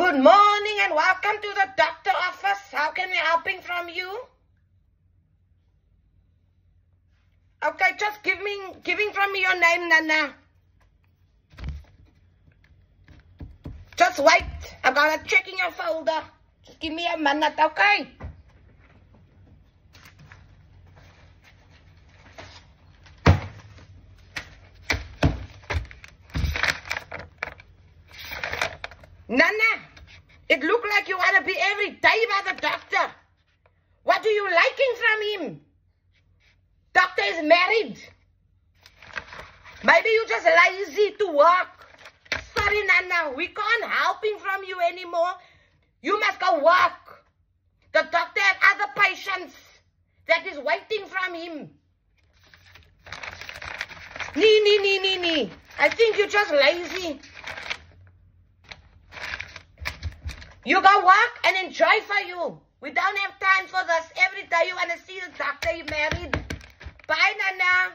Good morning and welcome to the doctor office. How can we helping from you? Okay, just giving from me your name, Nana. Just wait. I'm gonna check in your folder. Just give me a minute, okay? Nana, it looked like you want to be every day by the doctor. What are you liking from him? Doctor is married. Maybe you're just lazy to work. Sorry, Nana, we can't help him from you anymore. You must go work. The doctor has other patients that is waiting from him. Nee. I think you're just lazy. You go work and enjoy for you. We don't have time for this. Every day you want to see the doctor, you're married. Bye, Nana.